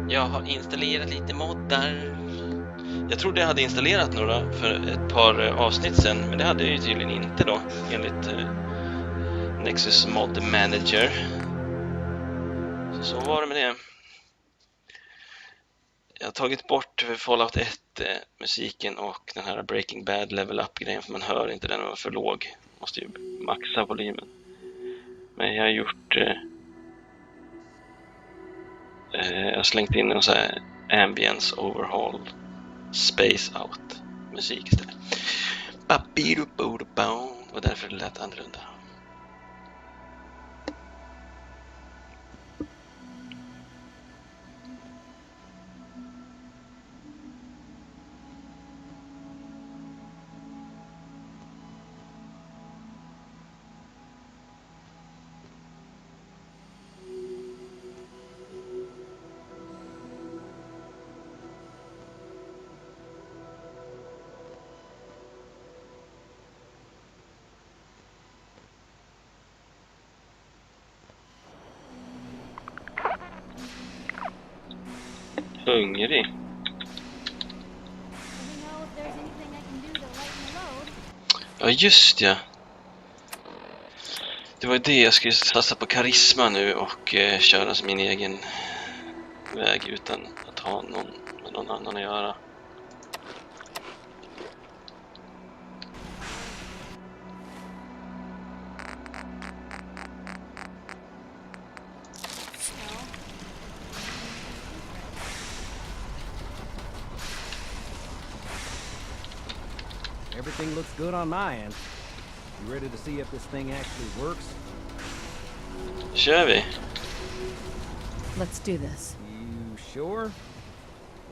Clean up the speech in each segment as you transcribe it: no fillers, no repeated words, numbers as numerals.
Jag har installerat lite moddar. Jag trodde jag hade installerat några för ett par avsnitt sen, men det hade jag ju tydligen inte då, enligt Nexus Mod Manager. Så var det med det. Jag har tagit bort Fallout 1 musiken och den här Breaking Bad level up-grejen, för man hör inte den, var för låg. Måste ju maxa volymen. Men jag har gjort... jag har slängt in en sån här ambience overhaul space out musik istället. Och därför det lät annorlunda. Hungrig. Ja, just ja. Det var det jag skulle satsa på karisma nu och köra som min egen väg utan att ha någon annan att göra. Everything looks good on my end. You ready to see if this thing actually works? Kör vi? Let's do this. You sure?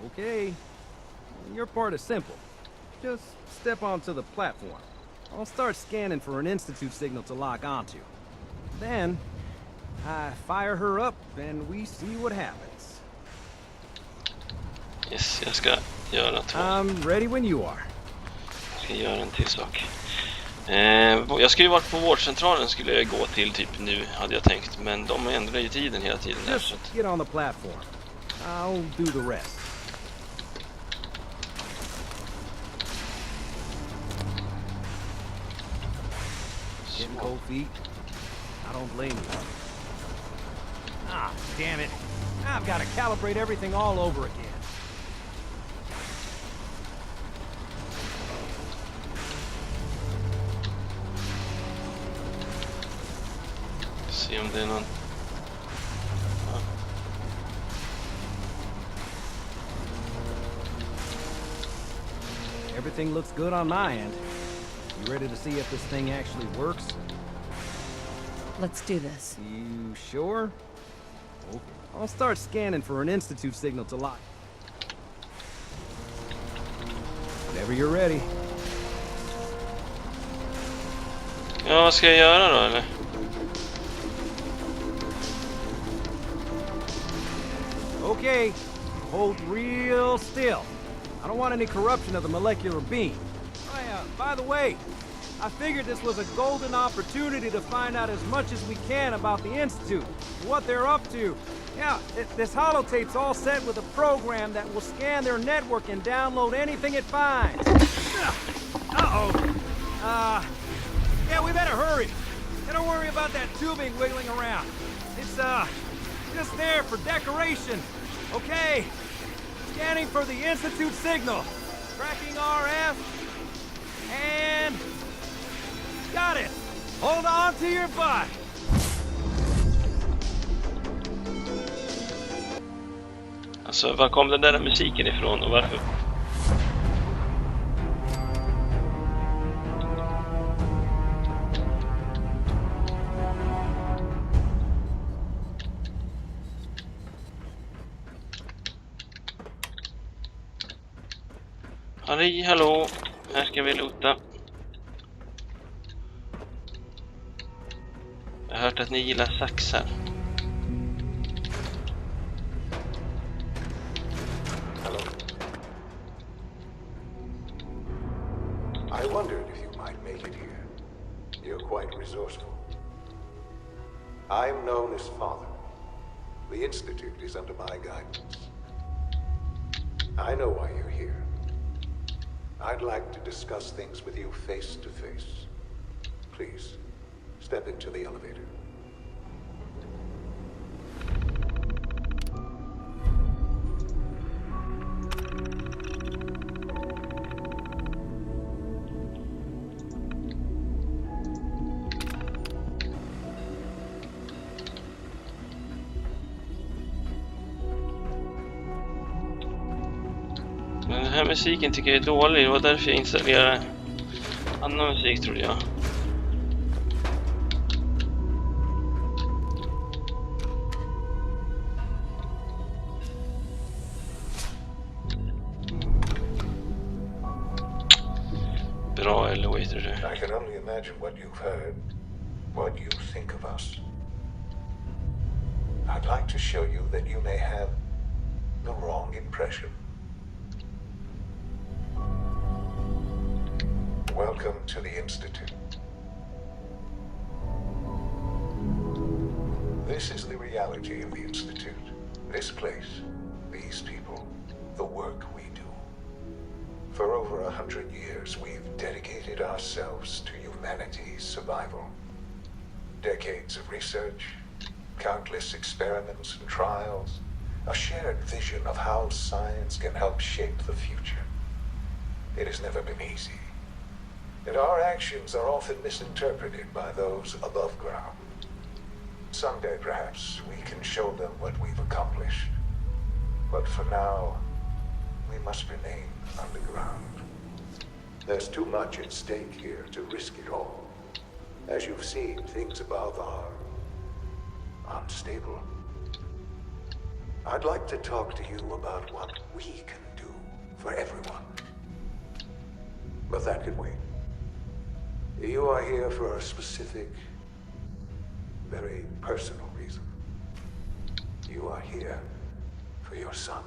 Okay. Your part is simple. Just step onto the platform. I'll start scanning for an Institute signal to lock onto. Then, I fire her up and we see what happens. Yes, jag ska göra två. I'm ready when you are. Jag ska göra en till sak. Jag skulle ju varit på vårdcentralen, skulle jag gå till typ nu, hade jag tänkt. Men de ändrar ju tiden hela tiden där, så att... Get on the platform. I'll do the rest. Getting cold feet? I don't blame you. Ah, damn it. I've got to calibrate everything all over again. Se om det är någon... Ja. Everything looks good on my end. You ready to see if this thing actually works? Let's do this. You sure? Okay. I'll start scanning for an Institute signal to lock. Whenever you're ready. Ja, vad ska jag göra då, eller? Okay, hold real still. I don't want any corruption of the molecular beam. By the way, I figured this was a golden opportunity to find out as much as we can about the Institute, what they're up to. Yeah, this holotape's all set with a program that will scan their network and download anything it finds. Uh-oh. Yeah, we better hurry. And don't worry about that tubing wiggling around. It's, just there for decoration. Okay. Scanning for the Institute signal. Tracking RF. And... got it. Hold on to your butt. Alltså, var kom den där musiken ifrån och varför? Harry, hallå. Här ska vi lota. Jag har hört att ni gillar saxar. Hello. I wondered if you might make it here. You're quite resourceful. I'm known as Father. The Institute is under my guidance. I know why you're here. I'd like to discuss things with you face to face. Please, step into the elevator. Men den här musiken tycker jag är dålig. Det var därför jag installerade annan musik, trodde jag. Bra elevator där. I can only imagine what you've heard, what you think of us. I'd like to show you that you may have the wrong impression. Welcome to the Institute. This is the reality of the Institute. This place, these people, the work we do. For over 100 years, we've dedicated ourselves to humanity's survival. Decades of research, countless experiments and trials, a shared vision of how science can help shape the future. It has never been easy. And our actions are often misinterpreted by those above ground. Someday, perhaps, we can show them what we've accomplished. But for now, we must remain underground. There's too much at stake here to risk it all. As you've seen, things above are unstable. I'd like to talk to you about what we can do for everyone. But that can wait. You are here for a specific, very personal reason. You are here for your son.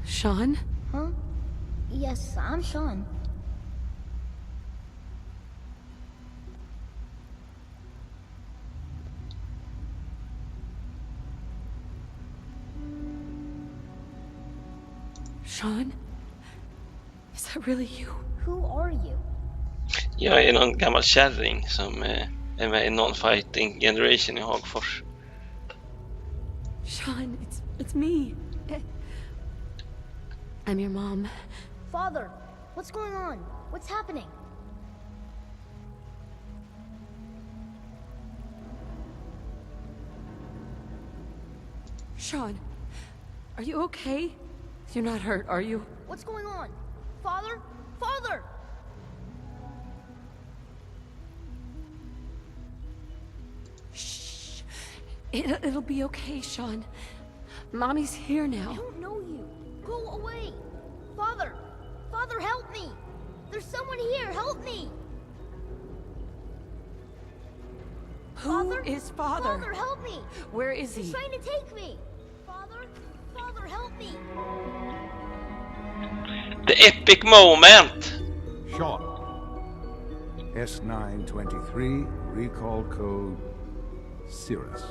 Sean? Huh? Yes, I'm Sean. Sean? Is that really you? Who are you? Jag är någon gammal kärring som är med i Non-Fighting Generation i Hagfors. Sean, it's me. I'm your mom. Father, what's going on? What's happening? Sean, are you okay? You're not hurt, are you? What's going on? Father? Father! Shh. It'll be okay, Sean. Mommy's here I now. don't know you. Go away. Father! Father, help me! There's someone here, help me! Who is Father? Father, help me! Where is He's he? trying to take me! Father? Father, help me! The epic moment! Sean. S923, recall code Cirrus.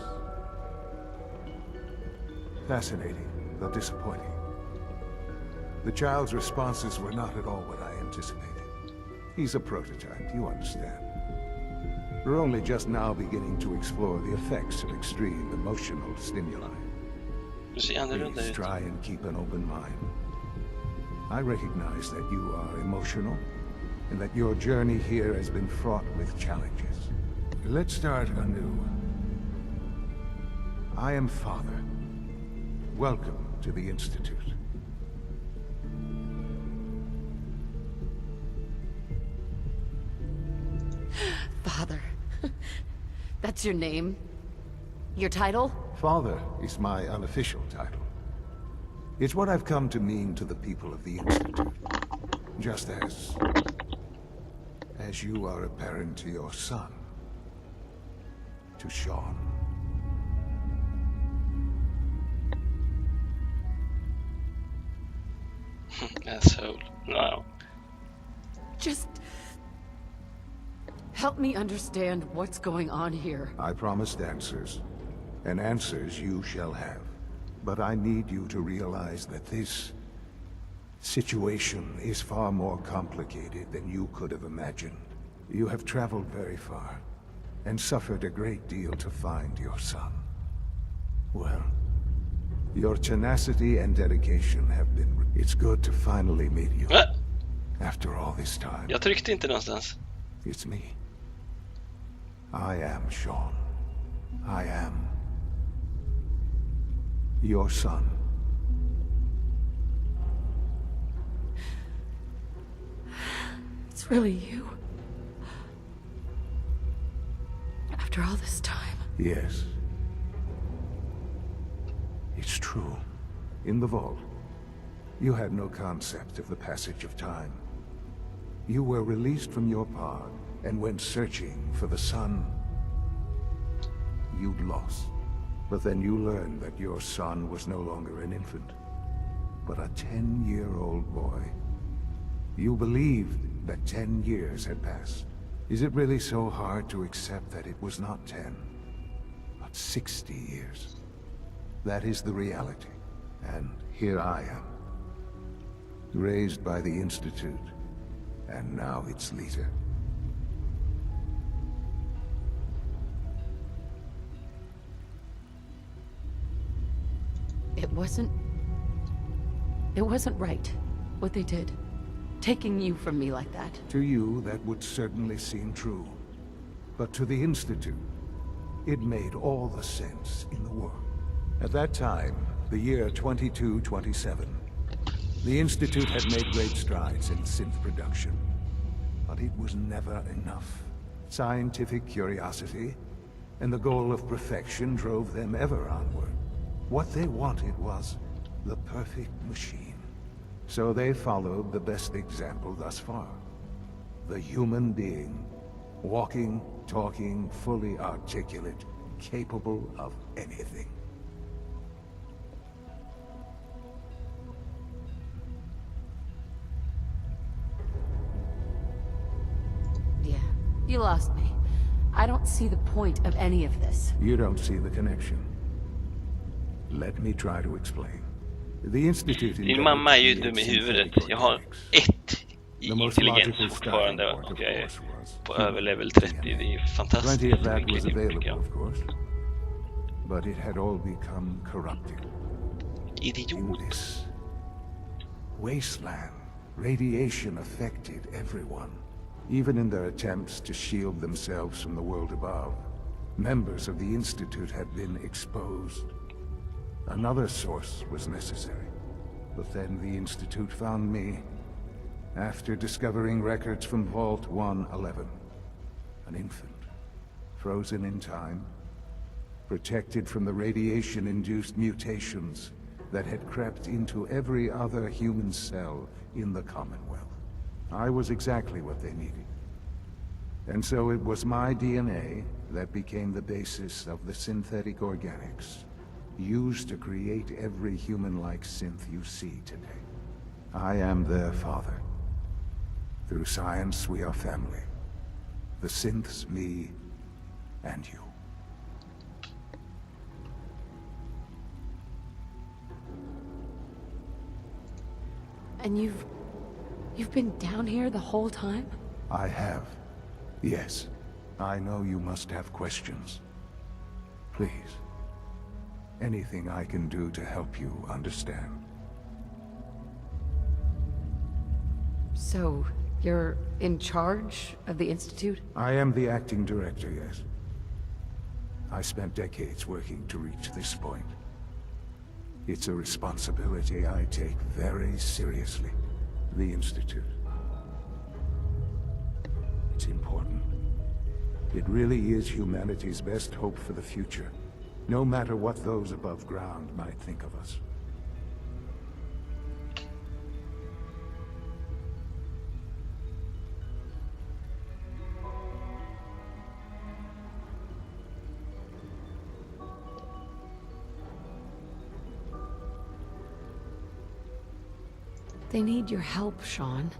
Fascinating, though disappointing. The child's responses were not at all what I anticipated. He's a prototype, you understand. We're only just now beginning to explore the effects of extreme emotional stimuli. Du ser annorlunda Please ut. try and keep an open mind. I recognize that you are emotional, and that your journey here has been fraught with challenges. Let's start anew. I am Father. Welcome to the Institute. Father. That's your name? Your title? Father is my unofficial title. It's what I've come to mean to the people of the Institute. Just as you are a parent to your son. To Sean. Asshole. No. Just... Help me understand what's going on here. I promised answers, and answers you shall have. But I need you to realize that this situation is far more complicated than you could have imagined. You have traveled very far, and suffered a great deal to find your son. Well, your tenacity and dedication have been... It's good to finally meet you. After all this time. Jag tryckte inte någonstans. It's me. I am Sean. I am your son. It's really you. After all this time. Yes. It's true. In the vault, you had no concept of the passage of time. You were released from your pod and went searching for the son you'd lost. But then you learned that your son was no longer an infant, but a 10-year-old boy. You believed that 10 years had passed. Is it really so hard to accept that it was not 10, but 60 years? That is the reality. And here I am, raised by the Institute, and now its leader. It wasn't right, what they did. Taking you from me like that. To you, that would certainly seem true. But to the Institute, it made all the sense in the world. At that time, the year 2227, the Institute had made great strides in synth production. But it was never enough. Scientific curiosity and the goal of perfection drove them ever onward. What they wanted was the perfect machine. So they followed the best example thus far. The human being. Walking, talking, fully articulate, capable of anything. Yeah, you lost me. I don't see the point of any of this. You don't see the connection. Let me try to explain. The Institute... Din mamma är ju dum i huvudet. Jag har 1 i intelligens fortfarande och jag är på över level 30. Det är fantastiskt. Plenty of that was available, of course. But it had all become corrupted. Idiot. In this wasteland, radiation affected everyone. Even in their attempts to shield themselves from the world above, members of the Institute had been exposed. Another source was necessary. But then the Institute found me, after discovering records from Vault 111. An infant, frozen in time, protected from the radiation-induced mutations that had crept into every other human cell in the Commonwealth. I was exactly what they needed. And so it was my DNA that became the basis of the synthetic organics used to create every human-like synth you see today. I am their father. Through science, we are family. The synths, me, and you. And you've been down here the whole time? I have. Yes. I know you must have questions. Please. Anything I can do to help you understand. So, you're in charge of the Institute? I am the acting director, yes. I spent decades working to reach this point. It's a responsibility I take very seriously. The Institute. It's important. It really is humanity's best hope for the future, no matter what those above ground might think of us. They need your help, Sean.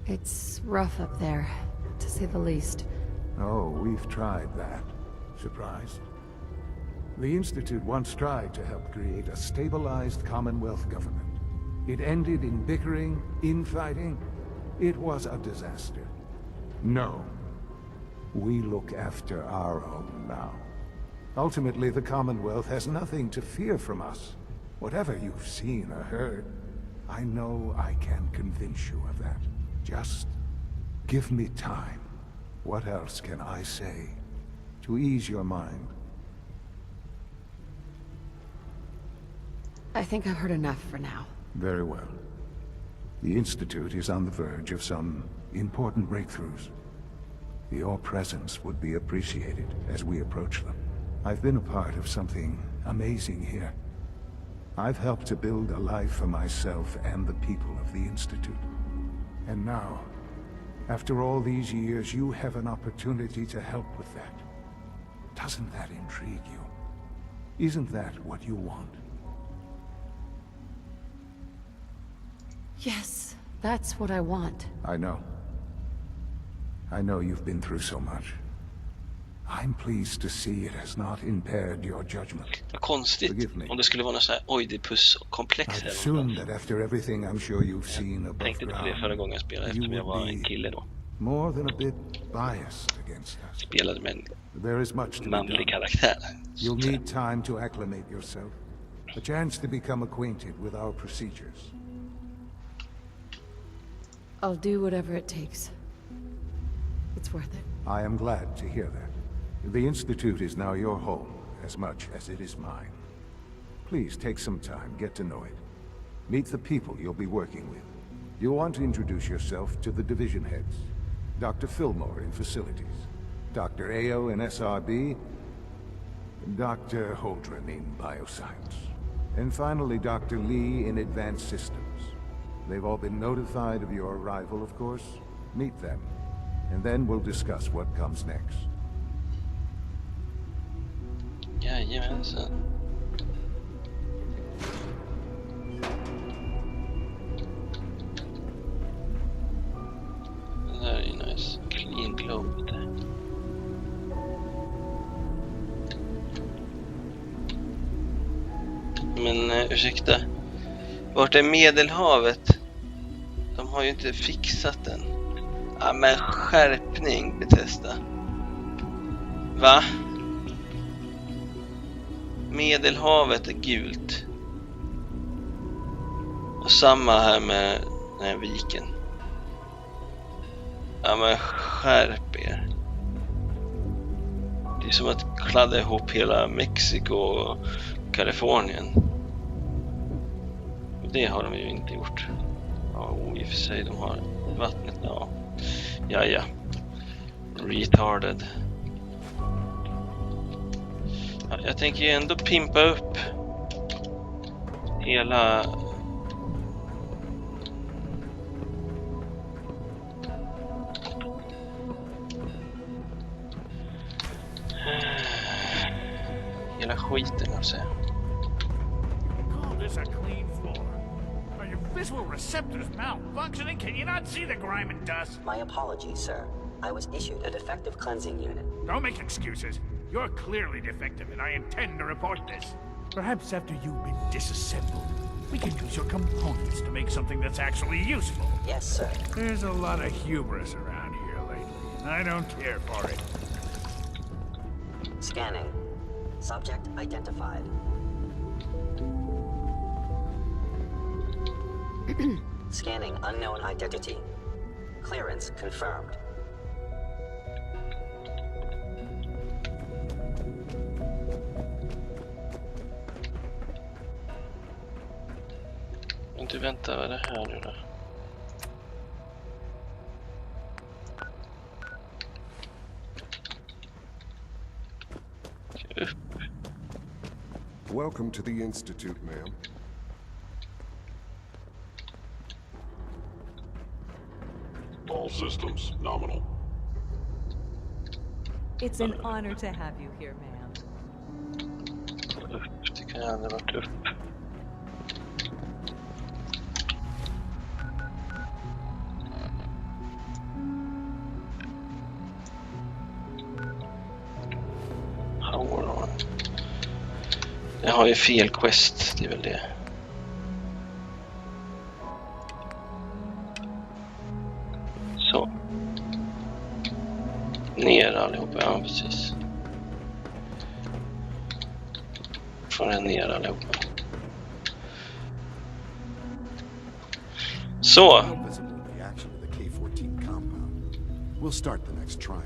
It's rough up there. to say the least. Oh, we've tried that. Surprised? The Institute once tried to help create a stabilized Commonwealth government. It ended in bickering, infighting. It was a disaster. No. We look after our own now. Ultimately, the Commonwealth has nothing to fear from us. Whatever you've seen or heard, I know I can convince you of that. Just give me time. What else can I say to ease your mind? I think I've heard enough for now. Very well. The Institute is on the verge of some important breakthroughs. Your presence would be appreciated as we approach them. I've been a part of something amazing here. I've helped to build a life for myself and the people of the Institute. And now, after all these years, you have an opportunity to help with that. Doesn't that intrigue you? Isn't that what you want? Yes, that's what I want. I know. I know you've been through so much. I'm pleased to see it has not impaired your judgment. Vad konstigt om det skulle vara något så här Oidipus-komplex I här. assume that after everything I'm sure you've seen above Tänkte inte på det förra gången jag spelade eftersom jag var en kille då. more than a bit biased against us. Spelade med There is much to en be manlig done. karaktär. You'll need time to acclimate yourself. A chance to become acquainted with our procedures. I'll do whatever it takes. It's worth it. I am glad to hear that. The Institute is now your home, as much as it is mine. Please take some time, get to know it. Meet the people you'll be working with. You'll want to introduce yourself to the division heads. Dr. Fillmore in Facilities, Dr. Ayo in SRB, Dr. Holdren in Bioscience, and finally Dr. Lee in Advanced Systems. They've all been notified of your arrival, of course. Meet them, and then we'll discuss what comes next. Jajamensan. Det där är ju nice. Clean globe där. Men ursäkta. Vart är Medelhavet? De har ju inte fixat den. Ja, men skärpning, Bethesda. Va? Medelhavet är gult. Och samma här med den här viken. Ja, men skärp er. Det är som att kladda ihop hela Mexiko och Kalifornien. Och det har de ju inte gjort. Ja, i och för sig, de har vattnet. Ja, ja. Retarded. Ja, jag tänker ju ändå pimpa upp hela... hela skiten, alltså. Call this a clean floor. Are your visual receptors malfunctioning? Can you not see the grime and dust? My apologies, sir. I was issued a defective cleansing unit. Don't make excuses. You're clearly defective, and I intend to report this. Perhaps after you've been disassembled, we can use your components to make something that's actually useful. Yes, sir. There's a lot of hubris around here lately, and I don't care for it. Scanning. Subject identified. Scanning unknown identity. Clearance confirmed. Du vänta, vad är det här nu då? Upp. Welcome to the Institute, ma'am. All systems nominal. It's an honor to have you here, ma'am. Upp, det kan aldrig varit upp. Jag har ju fel quest, det är väl det. Så. Ner allihopa, ja precis. Får den ner allihopa. Så. We'll start the next trial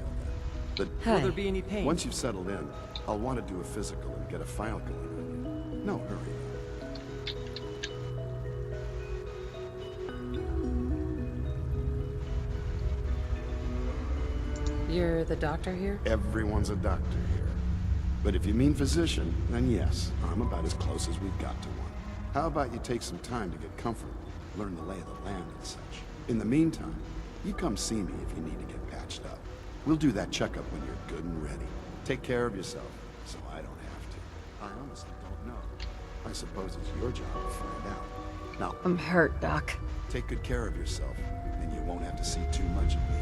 then. Will there be any pain? Once you've settled in, I'll want to do a physical and get a file going. No hurry. You're the doctor here? Everyone's a doctor here. But if you mean physician, then yes, I'm about as close as we've got to one. How about you take some time to get comfortable, learn the lay of the land and such. In the meantime, you come see me if you need to get patched up. We'll do that checkup when you're good and ready. Take care of yourself, so I don't have to. I honestly don't know. I suppose it's your job to find out. Now, I'm hurt, Doc. take good care of yourself, and you won't have to see too much of me.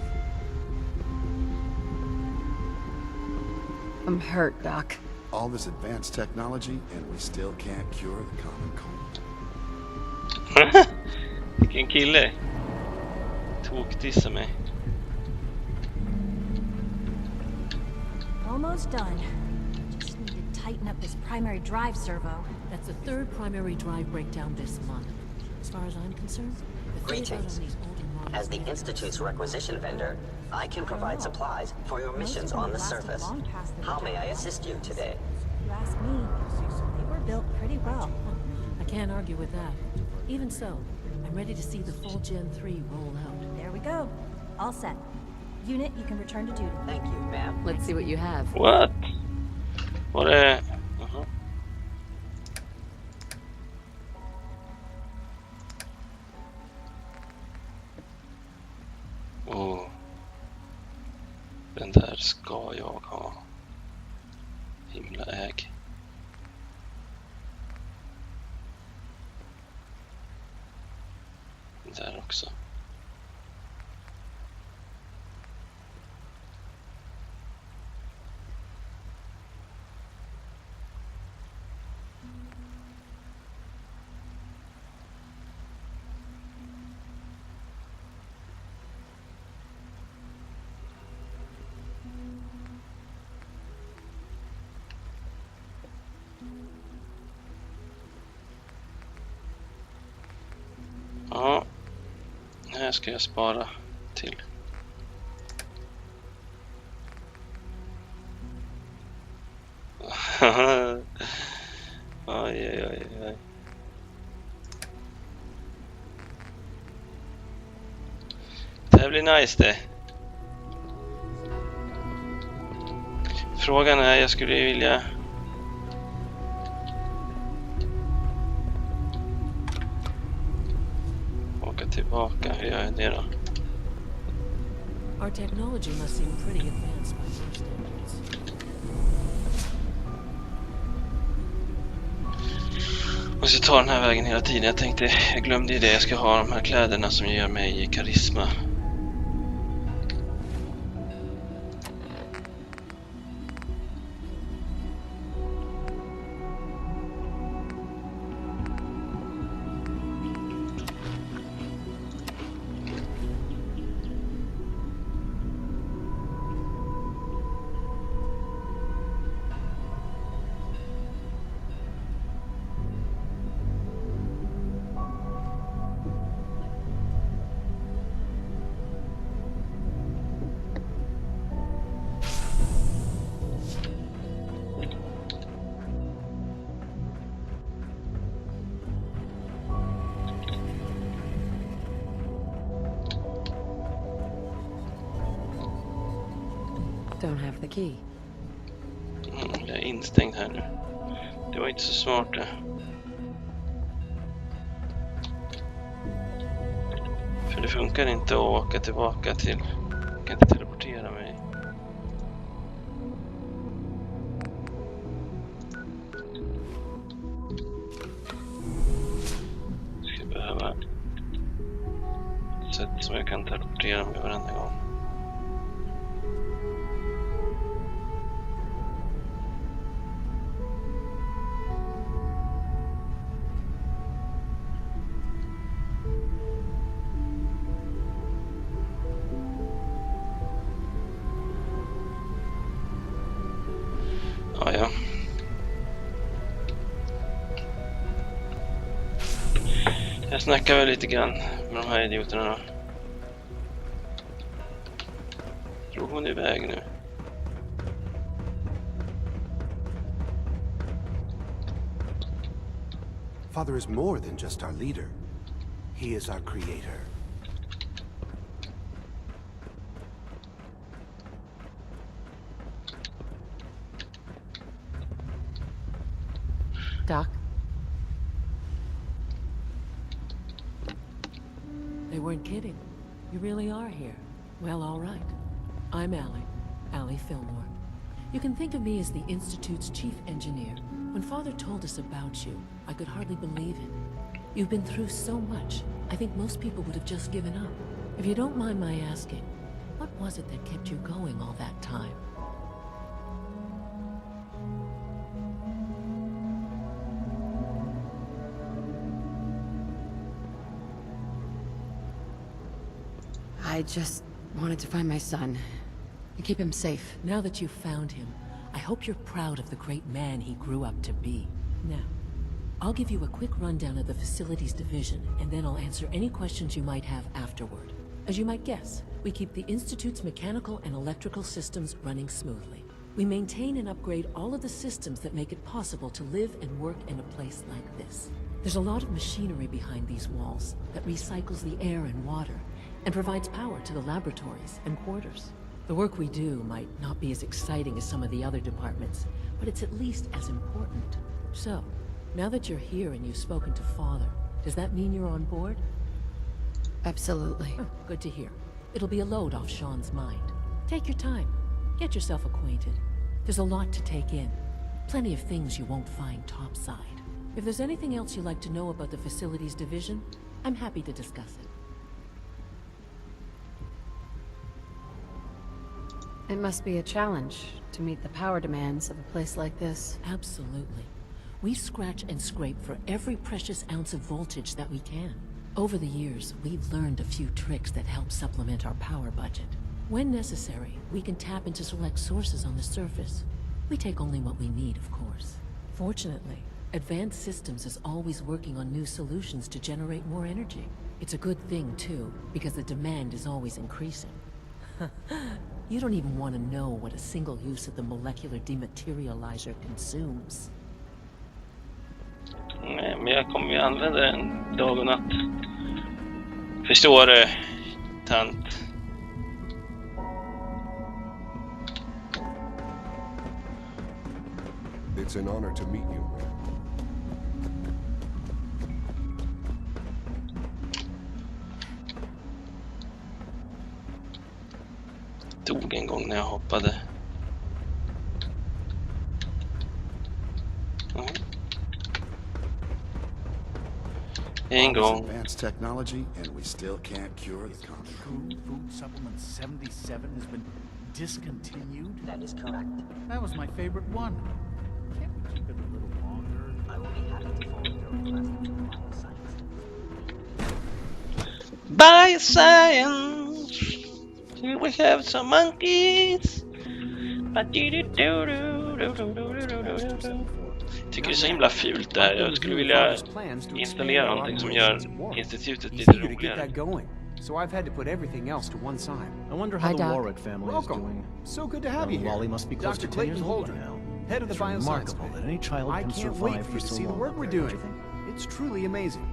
I'm hurt, Doc. All this advanced technology, and we still can't cure the common cold. Vilken kille. Tokdissa mig. Almost done. Just need to tighten up this primary drive servo. That's the third primary drive breakdown this month. As far as I'm concerned, the Greetings. As the Institute's requisition vendor, I can provide supplies for your missions on the surface. How may I assist you today? You ask me, they were built pretty well. I can't argue with that. Even so, I'm ready to see the full Gen 3 roll out. There we go. All set. Unit, you can return to duty. Thank you, ma'am. Let's see what you have. What? What a... Oh. Den där ska jag ha. Himla äg. Den där också. Ja, här ska jag spara till. Oj. Det här blir nice det. Frågan är, jag skulle vilja... tillbaka, hur gör jag det då? Our technology must seem pretty advanced by most standards. Måste jag ta den här vägen hela tiden. Jag glömde ju det. Jag ska ha de här kläderna som ger mig karisma. Don't have the key. Jag är instängd här nu. Det var inte så smart det. För det funkar inte att åka tillbaka till... Jag kan inte teleportera mig. Jag ska behöva ett sätt som jag kan teleportera mig varenda gång. snackar väl lite grann med de här idioterna då. Drog hon iväg nu? Father is more than just our leader. He is our creator. Doc? They weren't kidding. You really are here. Well, all right. I'm Allie Fillmore. You can think of me as the Institute's chief engineer. When Father told us about you, I could hardly believe it. You've been through so much, I think most people would have just given up. If you don't mind my asking, what was it that kept you going all that time? I just wanted to find my son and keep him safe. Now that you've found him, I hope you're proud of the great man he grew up to be. Now, I'll give you a quick rundown of the Facilities Division, and then I'll answer any questions you might have afterward. As you might guess, we keep the Institute's mechanical and electrical systems running smoothly. We maintain and upgrade all of the systems that make it possible to live and work in a place like this. There's a lot of machinery behind these walls that recycles the air and water, and provides power to the laboratories and quarters. The work we do might not be as exciting as some of the other departments, but it's at least as important. So, now that you're here and you've spoken to Father, does that mean you're on board? Absolutely. Oh, good to hear. It'll be a load off Sean's mind. Take your time. Get yourself acquainted. There's a lot to take in. Plenty of things you won't find topside. If there's anything else you'd like to know about the Facilities Division, I'm happy to discuss it. It must be a challenge to meet the power demands of a place like this. Absolutely. We scratch and scrape for every precious ounce of voltage that we can. Over the years, we've learned a few tricks that help supplement our power budget. When necessary, we can tap into select sources on the surface. We take only what we need, of course. Fortunately, Advanced Systems is always working on new solutions to generate more energy. It's a good thing, too, because the demand is always increasing. You don't even want to know what a single use of the molecular dematerializer consumes. Nej, men jag kommer ju använda den dag och natt. Förstår du, tant? It's an honor to meet you, man. Dog en gång när jag hoppade. En gång. Advanced technology, and we still can't cure the common. Food supplement 77 has been discontinued? That is correct. That was my favorite one. Can't we keep it a little longer? I will be happy to forward your request to Bioscience! Here we have some monkeys! Tycker det är så himla fult det här. Jag skulle vilja installera någonting som gör institutet lite roligare. So I've had to put everything else to one side. I wonder how the Warwick family is doing. So good to have you here. Wally must be close to 10 years old by now. Head of the Bioscience. Remarkable that any child can survive for so long. See the work we're doing. It's truly amazing.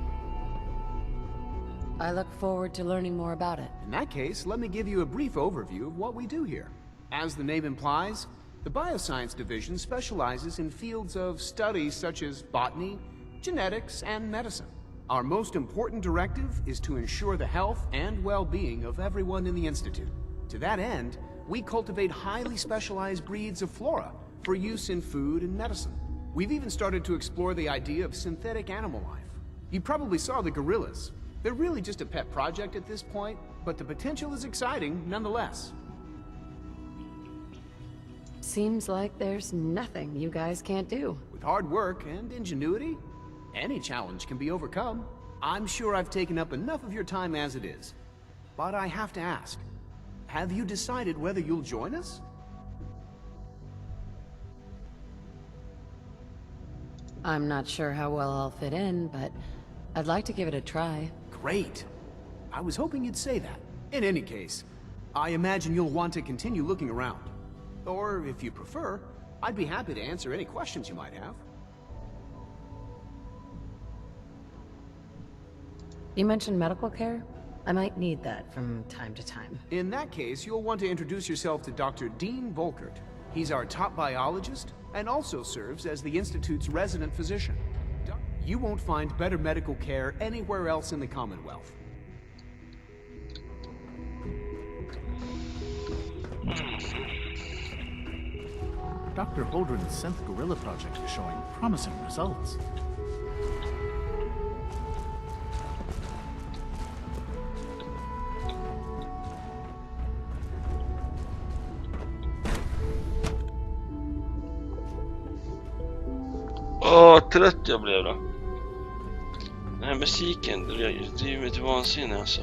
I look forward to learning more about it. In that case, let me give you a brief overview of what we do here. As the name implies, the Bioscience Division specializes in fields of study such as botany, genetics, and medicine. Our most important directive is to ensure the health and well-being of everyone in the Institute. To that end, we cultivate highly specialized breeds of flora for use in food and medicine. We've even started to explore the idea of synthetic animal life. You probably saw the gorillas. They're really just a pet project at this point, but the potential is exciting nonetheless. Seems like there's nothing you guys can't do. With hard work and ingenuity, any challenge can be overcome. I'm sure I've taken up enough of your time as it is. But I have to ask, have you decided whether you'll join us? I'm not sure how well I'll fit in, but I'd like to give it a try. Great. I was hoping you'd say that. In any case, I imagine you'll want to continue looking around. Or, if you prefer, I'd be happy to answer any questions you might have. You mentioned medical care? I might need that from time to time. In that case, you'll want to introduce yourself to Dr. Dean Volkert. He's our top biologist and also serves as the Institute's resident physician. You won't find better medical care anywhere else in the Commonwealth. Dr. Holdren's Synth Gorilla project is showing promising results. Åh, trött jag blev då. Den här musiken driver mig till vansinne alltså.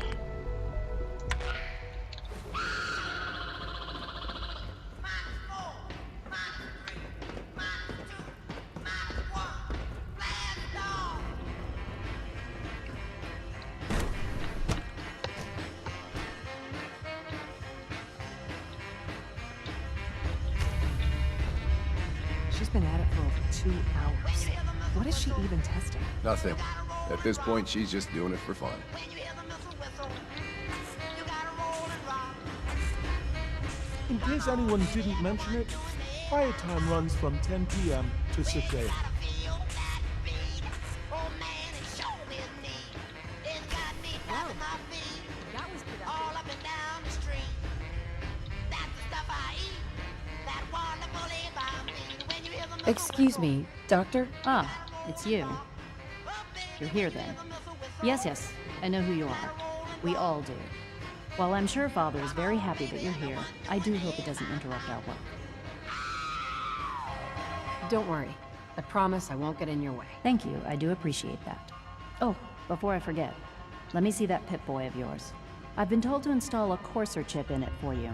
She's been at it for over 2 hours. What is she even testing? Nothing. At this point, she's just doing it for fun. In case anyone didn't mention it, quiet time runs from 10 p.m. to 6 a.m. Excuse me, Doctor? Ah, it's you. You're here then. Yes, I know who you are. We all do. While I'm sure Father is very happy that you're here, I do hope it doesn't interrupt our work. Don't worry. I promise I won't get in your way. Thank you, I do appreciate that. Oh, before I forget, let me see that Pip-Boy of yours. I've been told to install a Courser chip in it for you.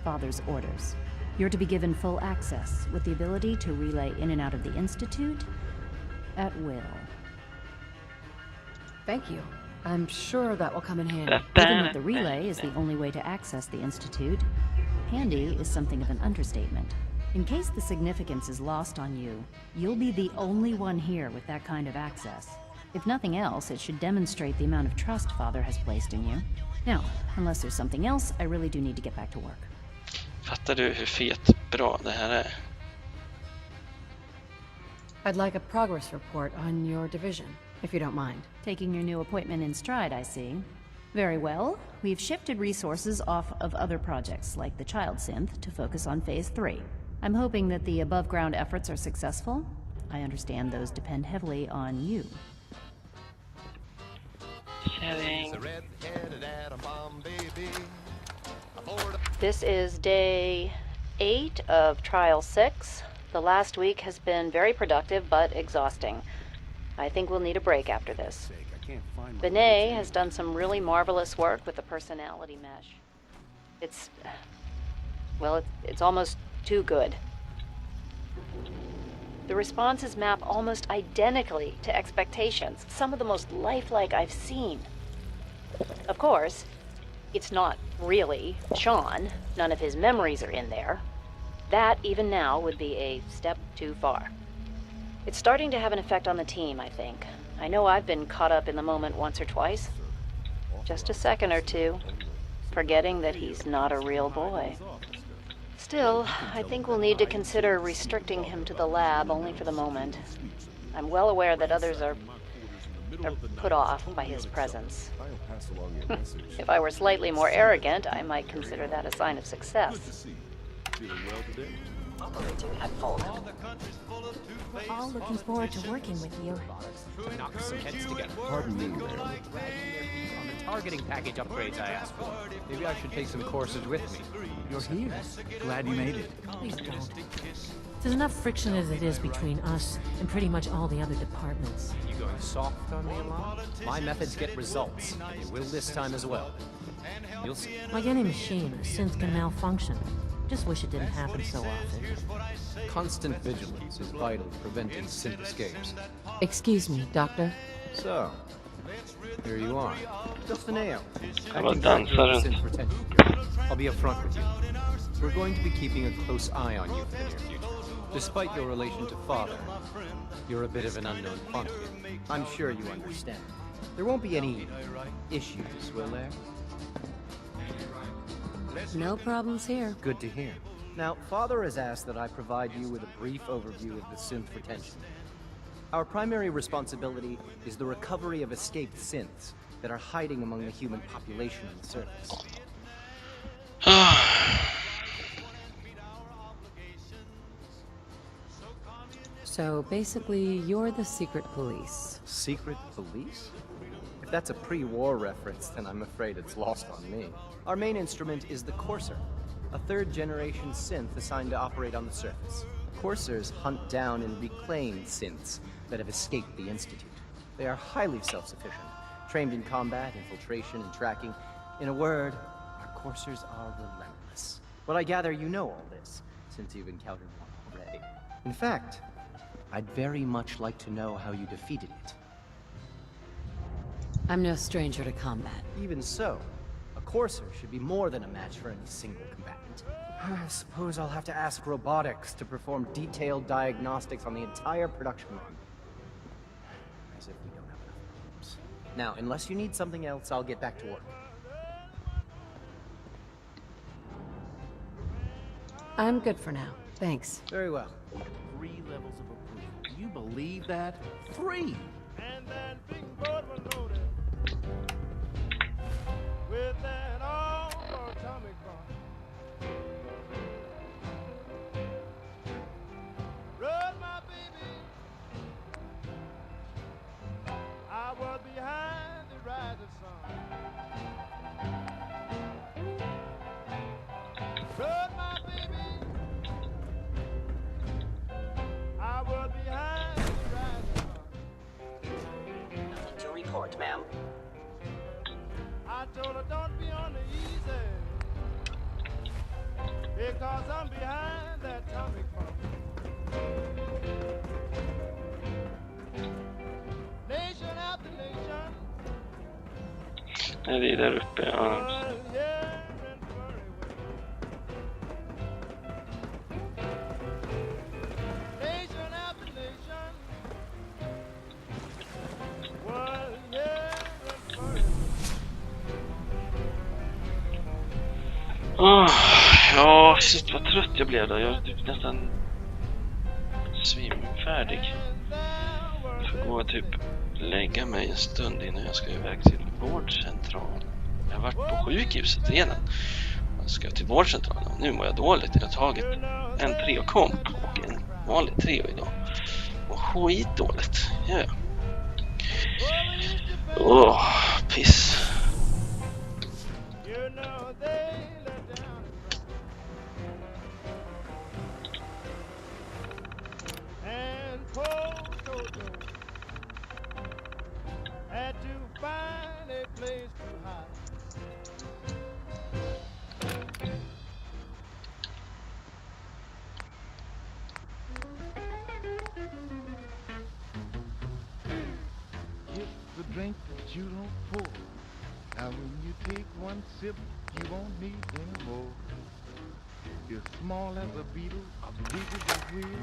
Father's orders. You're to be given full access, with the ability to relay in and out of the Institute at will. Thank you. I'm sure that will come in handy. Given that the relay is the only way to access the Institute, handy is something of an understatement. In case the significance is lost on you, you'll be the only one here with that kind of access. If nothing else, it should demonstrate the amount of trust Father has placed in you. Now, unless there's something else, I really do need to get back to work. Fattar du hur fet bra det här är? I'd like a progress report on your division, if you don't mind. Taking your new appointment in stride, I see. Very well. We've shifted resources off of other projects, like the Child Synth, to focus on Phase 3. I'm hoping that the above-ground efforts are successful. I understand those depend heavily on you. This is day 8 of Trial 6. The last week has been very productive, but exhausting. I think we'll need a break after this. Benet has done some really marvelous work with the personality mesh. It's almost too good. The responses map almost identically to expectations, some of the most lifelike I've seen. Of course, it's not really Sean. None of his memories are in there. That, even now, would be a step too far. It's starting to have an effect on the team, I think. I know I've been caught up in the moment once or twice. Just a second or two, forgetting that he's not a real boy. Still, I think we'll need to consider restricting him to the lab only for the moment. I'm well aware that others are put off by his presence. If I were slightly more arrogant, I might consider that a sign of success. Operating at full. We're all looking forward to working with you. Knock some heads together. Pardon me, ma'am. On the targeting package upgrades I asked for. Maybe I should take some courses with me. You're here. Glad you made it. Please don't. There's enough friction as it is between us and pretty much all the other departments. You going soft on me a lot? My methods get results. They will this time as well. You'll see. Like any machine, a synth can malfunction. Just wish it didn't happen so often. Constant vigilance is vital to preventing synth escapes. Excuse me, Doctor. So, Here you are. Just an ale. Han var dansaren. I'll be upfront with you. We're going to be keeping a close eye on you for the near future. Despite your relation to Father, you're a bit of an unknown quantity. I'm sure you understand. There won't be any issues, will there? No problems here. Good to hear. Now, Father has asked that I provide you with a brief overview of the synth retention. Our primary responsibility is the recovery of escaped synths that are hiding among the human population on the surface. So basically, you're the secret police. Secret police? If that's a pre-war reference, then I'm afraid it's lost on me. Our main instrument is the Courser, a third-generation synth assigned to operate on the surface. Coursers hunt down and reclaim synths that have escaped the Institute. They are highly self-sufficient, trained in combat, infiltration, and tracking. In a word, our Coursers are relentless. But I gather you know all this, since you've encountered one already. In fact, I'd very much like to know how you defeated it. I'm no stranger to combat. Even so, a Courser should be more than a match for any single combatant. I suppose I'll have to ask robotics to perform detailed diagnostics on the entire production run. As if we don't have enough problems. Now, unless you need something else, I'll get back to work. I'm good for now. Thanks. Very well. 3 levels of approval. Do you believe that? 3! And that big boat was loaded with that all atomic bomb. Run, my baby. I was behind the rising sun. Run, my baby. I was behind the rising sun. Nothing to report, ma'am. I told her don't be on the easy, because I'm behind that atomic bomb. Nation after nation. Nej, det är där uppe. Ja. Nation after nation. Well, yeah, Ja, shit vad trött jag blev då. Jag är typ nästan svimfärdig. Jag får gå och typ lägga mig en stund innan jag ska iväg till vårdcentralen. Jag har varit på sjukhuset redan. Jag ska till vårdcentralen. Nu mår jag dåligt. Jag har tagit en Treo-komp och en vanlig Treo idag. Och skitdåligt. Ja. Piss. Had to find a place to hide. It's the drink that you don't pour. Now when you take one sip, you won't need any more. You're small as a beetle, big as a wheel.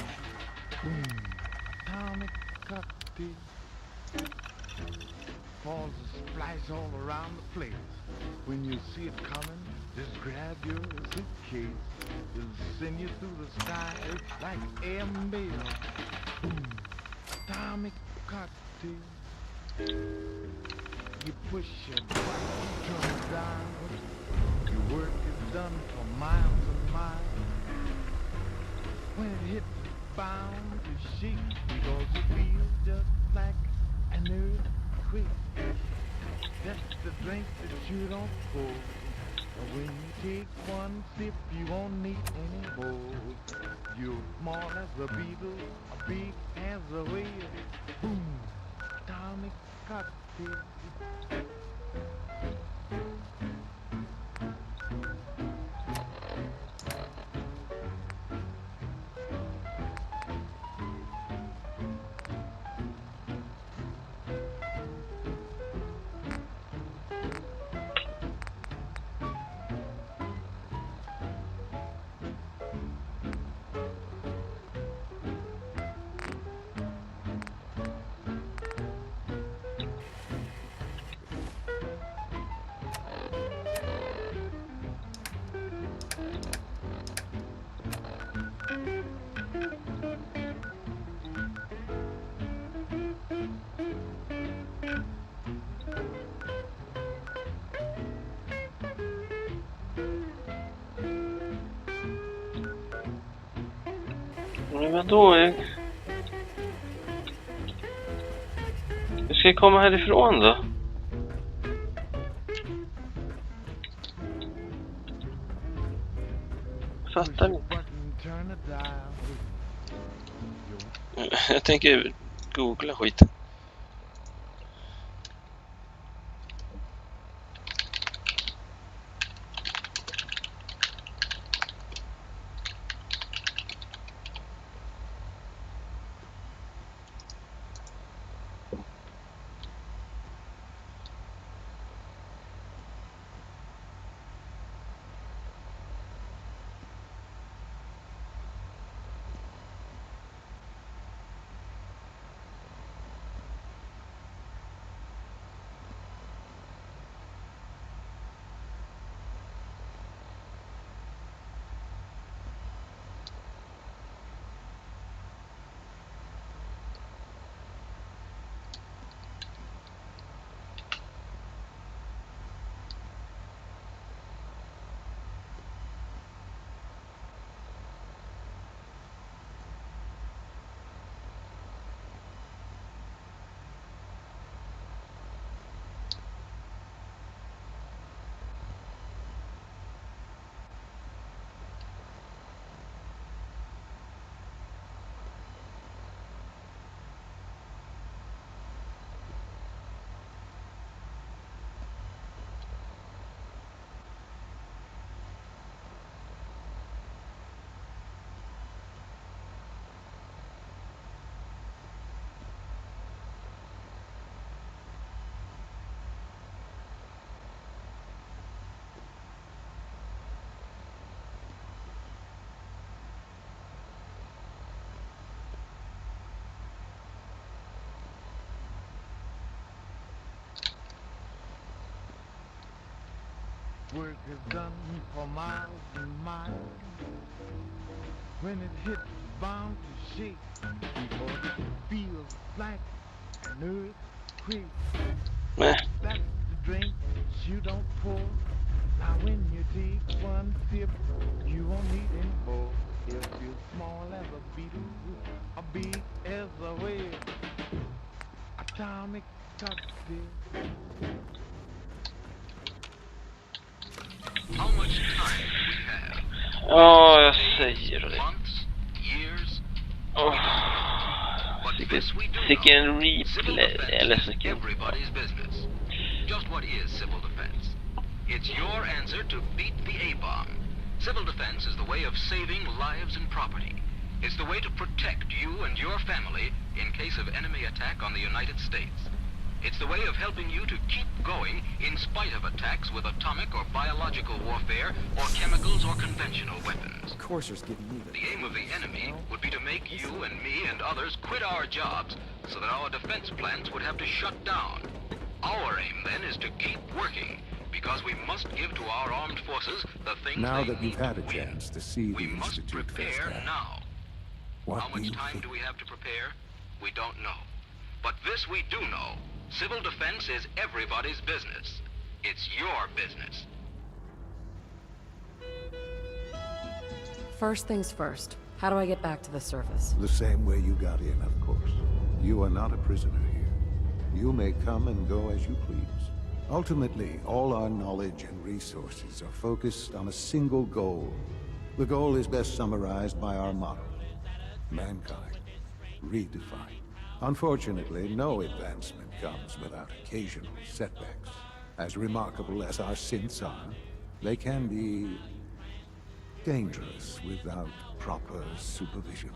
Tonic cocktail. Falls and splash all around the place. When you see it coming, just grab your suitcase. It'll send you through the sky like air mail. Atomic cocktail. You push your button, turn down. Your work is done for miles and miles. When it hits, it's bound to shake because it feels just like an earthquake. That's the drink that you don't pour. But when you take one sip, you won't need any more. You're small as a beetle, big as a whale. Boom, atomic cocktail. Men vadå? Hur ska jag komma härifrån då? Fattar inte. Jag tänker googla skiten. Work is done for miles and miles. When it hits, bound to shake, because it feels like an earthquake. That's the drink you don't pour. Now when you take one sip, you won't need any more. If you're small as a beetle, or big as a whale, atomic cocktail. How much time do we have? Ja, jag säger det. Months? Years? Vilken replay, eller everybody's business. Just what is civil defense? It's your answer to beat the A-bomb. Civil defense is the way of saving lives and property. It's the way to protect you and your family in case of enemy attack on the United States. It's the way of helping you to keep going in spite of attacks with atomic or biological warfare or chemicals or conventional weapons. Of course there's giving me the aim of the enemy would be to make you and me and others quit our jobs so that our defense plants would have to shut down. Our aim then is to keep working because we must give to our armed forces the things now they that you've had a chance to see the Institute prepare now. How much time do we have to prepare? We don't know. But this we do know. Civil defense is everybody's business. It's your business. First things first. How do I get back to the surface? The same way you got in, of course. You are not a prisoner here. You may come and go as you please. Ultimately, all our knowledge and resources are focused on a single goal. The goal is best summarized by our motto: mankind redefined. Unfortunately, no advancement comes without occasional setbacks. As remarkable as our synths are, they can be dangerous without proper supervision.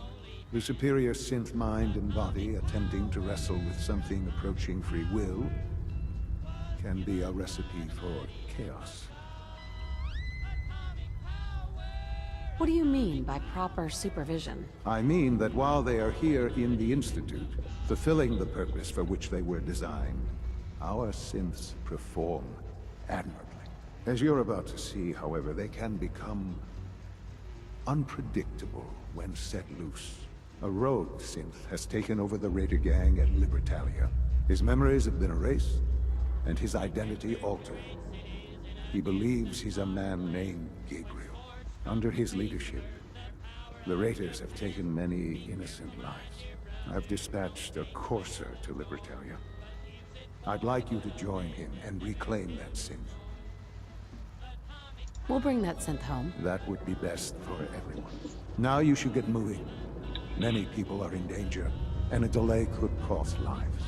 The superior synth mind and body attempting to wrestle with something approaching free will can be a recipe for chaos. What do you mean by proper supervision? I mean that while they are here in the Institute, fulfilling the purpose for which they were designed, our synths perform admirably. As you're about to see, however, they can become unpredictable when set loose. A rogue synth has taken over the Raider gang at Libertalia. His memories have been erased, and his identity altered. He believes he's a man named Gabriel. Under his leadership, The Raiders have taken many innocent lives. I've dispatched a courser to Libertalia. I'd like you to join him and reclaim that synth. We'll bring that synth home. That would be best for everyone. Now you should get moving. Many people are in danger, and a delay could cost lives.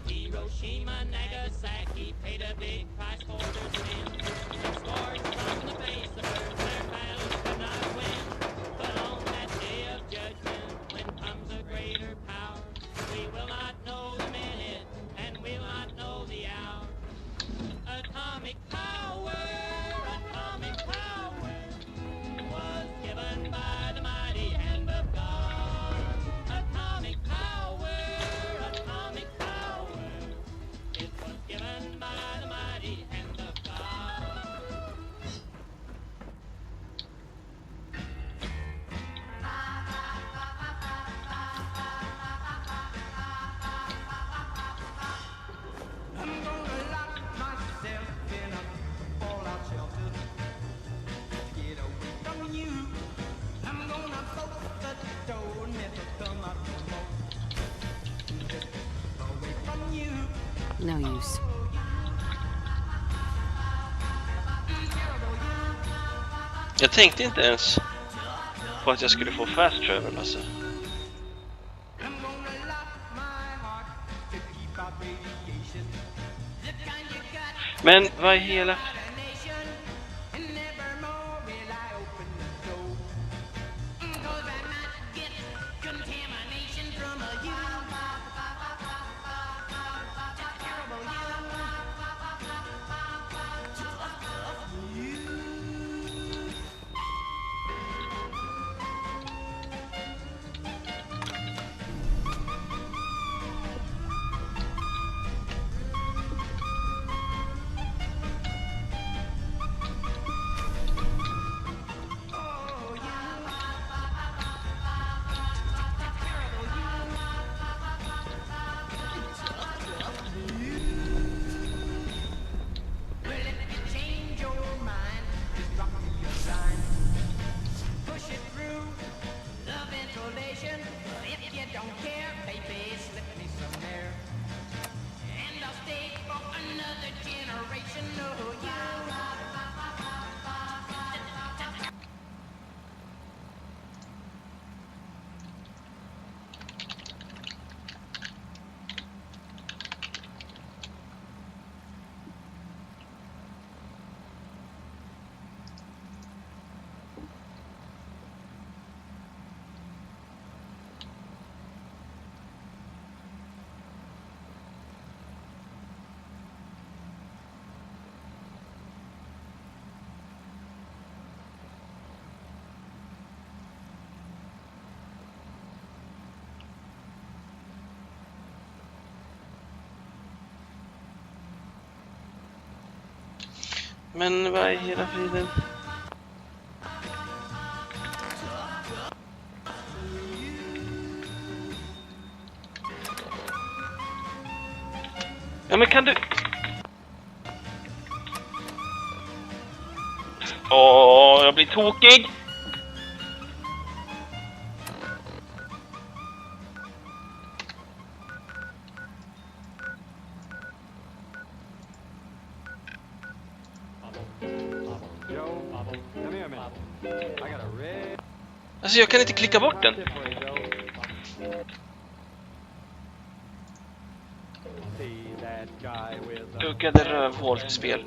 Hiroshima, Nagasaki paid a big price for their sins. Scars from the face of earth, their battles could not win. But on that day of judgment, when comes a greater power, we will not know the minute, and we'll not know the hour. Atomic power was given by the mighty hand of God. Atomic power, it was given by the mighty hand of God. I'm gonna lock myself in a fallout shelter to get away from you. I'm gonna close the door, never come out no more. Just away from you. No use. Jag tänkte inte ens på att jag skulle få fast travel alltså. Men vad är hela... Men vad är hela friden? Ja men kan du... Åh, jag blir tokig! Alltså jag kan inte klicka bort den. Buggade rövhålsspel.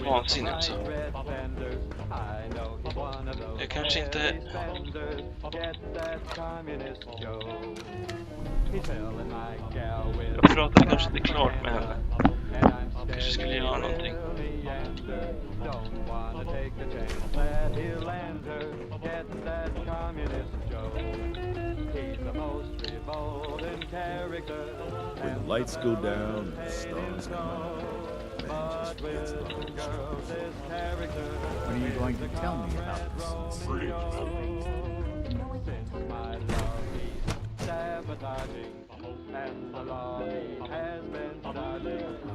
Vansinne alltså. Jag kanske inte... Jag pratade kanske inte klart med henne. Kanske skulle göra någonting. He's the most revolting character When the lights go down and the stars come out, man just forgets about the What are you going to tell me about this? Free. Oh,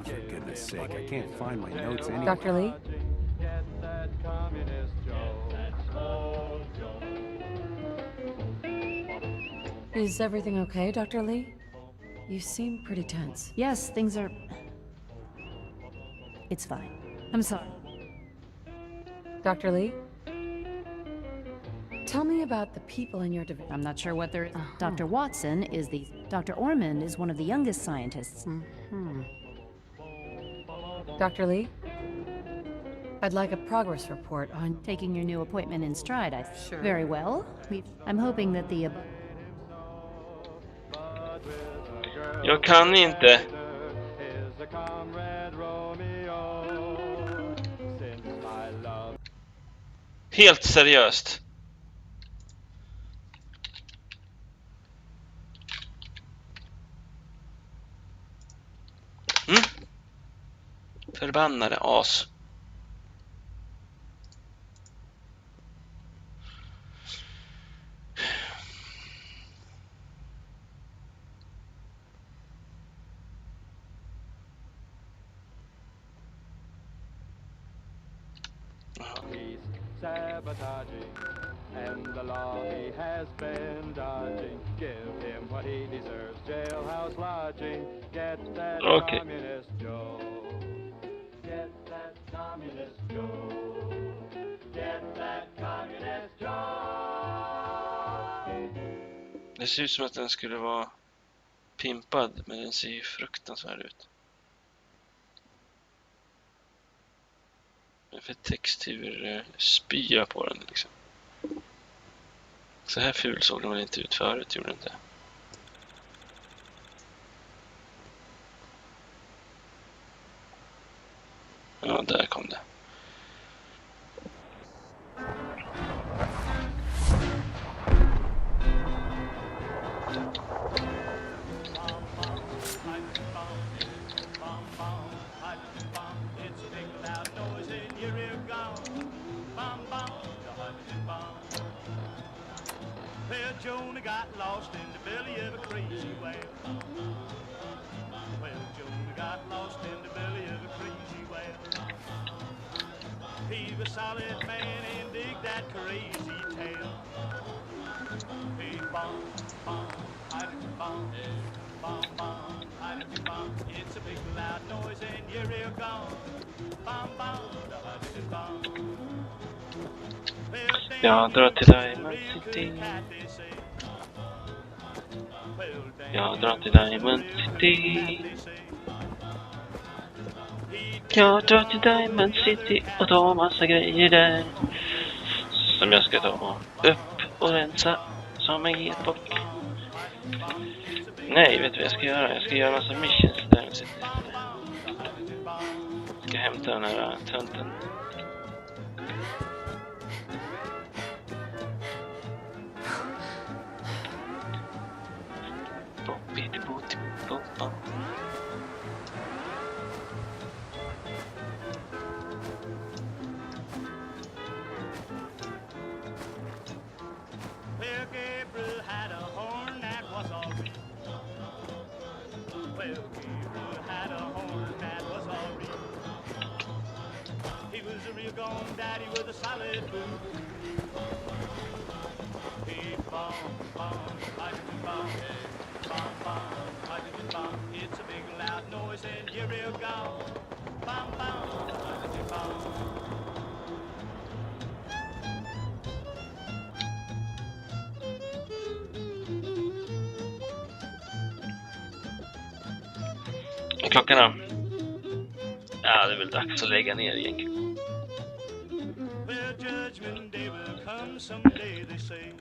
for goodness sake, I can't find my notes anywhere. Dr. Lee? Is everything okay, Dr. Lee? You seem pretty tense. Yes, things are... It's fine. I'm sorry. Dr. Lee? Tell me about the people in your division. I'm not sure what they're... Dr. Watson is the... Dr. Ormond is one of the youngest scientists. Dr. Lee? I'd like a progress report on... Taking your new appointment in stride, Sure. Very well. I'm hoping that the... Jag kan inte. Helt seriöst. Förbannade as. Sabotaging, and the law he has been dodging. Give him what he deserves, jailhouse lodging. Get that communist Joe. Get that communist Joe. Get that communist Joe. Det ser ut som att den skulle vara pimpad, men den ser ju fruktansvärd ut. För textur spya på den liksom. Så här ful såg den väl inte ut förut, gjorde den inte? Ja, där kom det. Jonah got lost in the belly of a crazy whale. Well, Jonah got lost in the belly of a crazy whale. He was a solid man and dig that crazy tale. Big bomb, bomb, hydrogen bomb, bomb, bomb, hydrogen bomb. It's a big loud noise and you're real gone. Bomb, bomb, the hydrogen bomb. Jag drar till Diamond City. Jag drar till Diamond City. Jag drar till Diamond City och tar massa grejer där. Som jag ska ta upp och rensa som en getbock. Nej, vet du vad jag ska göra? Jag ska göra massa missions i Diamond City. Jag ska hämta den här tönten. Daddy with a solid boot. Big bomb, bomb, hydrogen bomb, bomb, bomb, hydrogen bomb. It's a big loud noise and you're real gone. Bomb, bomb, hydrogen bomb. Klockan då? Ja, det är väl dags att lägga ner egentligen. Judgment day will come someday, they say.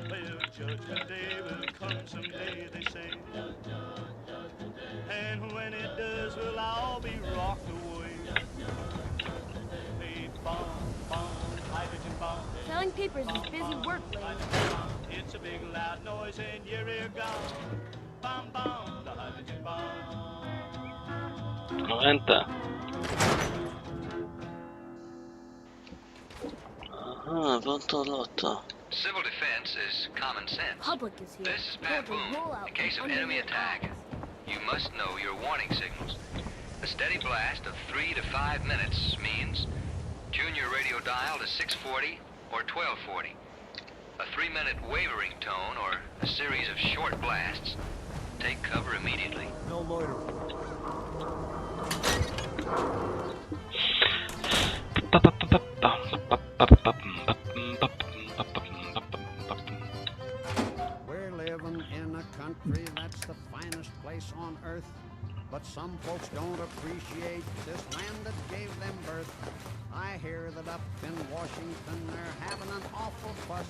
Well, judgment day will come someday, they say. And when it does, we'll all be rocked away. Hey, bomb, bomb, hydrogen bomb. Selling papers is busy work, Lee. It's a big loud noise and you're gone. Ja, vänta. Aha, vänta. Civil defense is common sense. Public is here. This is Pat Boone. In case of enemy attack, you must know your warning signals. A steady blast of 3 to 5 minutes means junior radio dial to 640 or 1240. A 3-minute wavering tone or a series of short blasts. Take cover immediately. No loiter. We're living in a country that's the finest place on earth. But some folks don't appreciate this land that gave them birth. I hear that up in Washington they're having an awful fuss,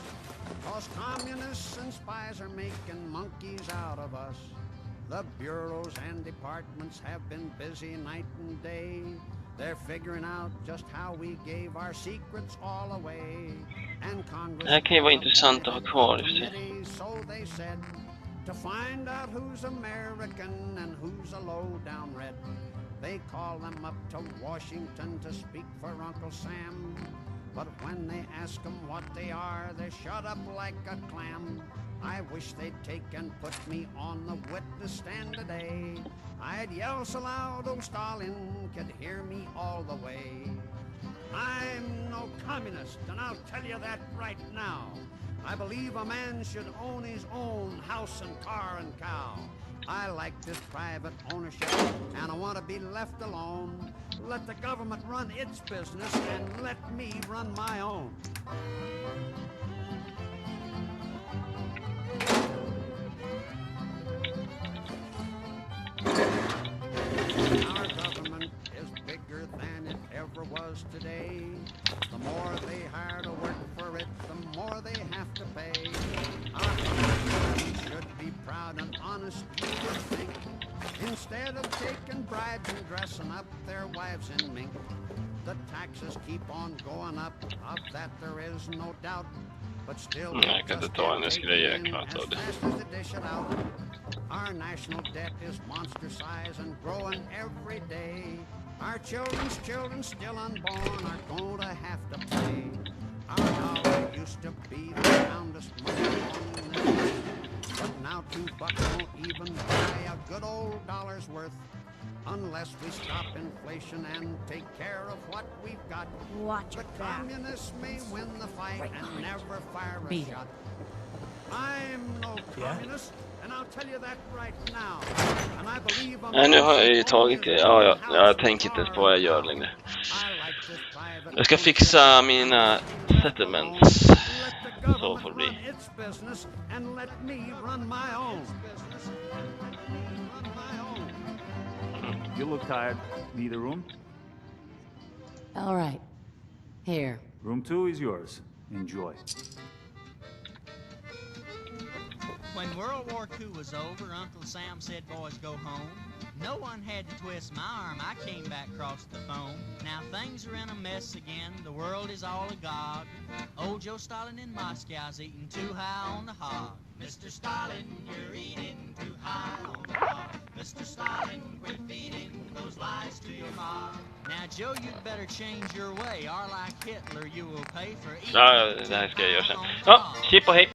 'cause communists and spies are making monkeys out of us. The bureaus and departments have been busy night and day. They're figuring out just how we gave our secrets all away. And Congress... Det här kan ju vara intressant att ha kvar i sig. So they said, to find out who's American and who's a low-down red. They call them up to Washington to speak for Uncle Sam. But when they ask them what they are, they shut up like a clam. I wish they'd take and put me on the witness stand today. I'd yell so loud old Stalin could hear me all the way. I'm no communist, and I'll tell you that right now. I believe a man should own his own house and car and cow. I like this private ownership, and I want to be left alone. Let the government run its business, and let me run my own. Our government is bigger than it ever was today. The more they hire to work for it, the more they have to pay. Our government should be proud and honest, you would think, instead of taking bribes and dressing up their wives in mink. The taxes keep on going up, of that there is no doubt. But still, jag kan inte ta hennes grejer klart av det. Our national debt is monster size and growing every day. Our children's children still unborn are going to have to pay. Our dollar used to be the soundest money on this earth, but now $2 won't even buy a good old dollar's worth. Unless we stop inflation and take care of what we've got. Watch the communists may win the fight and never fire a shot. I'm no communist, and I'll tell you that right now. And I believe Nej, nu har jag ju tagit det. Ja, jag tänker inte ens på vad jag gör längre. Jag ska fixa mina settlements. Så får det bli. You look tired. Need a room? All right. Here. Room 2 is yours. Enjoy. When World War II was over, Uncle Sam said, boys, go home. No one had to twist my arm. I came back across the foam. Now things are in a mess again. The world is all agog. Old Joe Stalin in Moscow's eating too high on the hog. Mr. Stalin, you're eating too high on the hog. Mr. Stalin, quit feeding those lies to your mom. Now, Joe, you'd better change your way, or like Hitler, you will pay for eating. Ja, det här ska jag göra sen. Ja, chip och hej.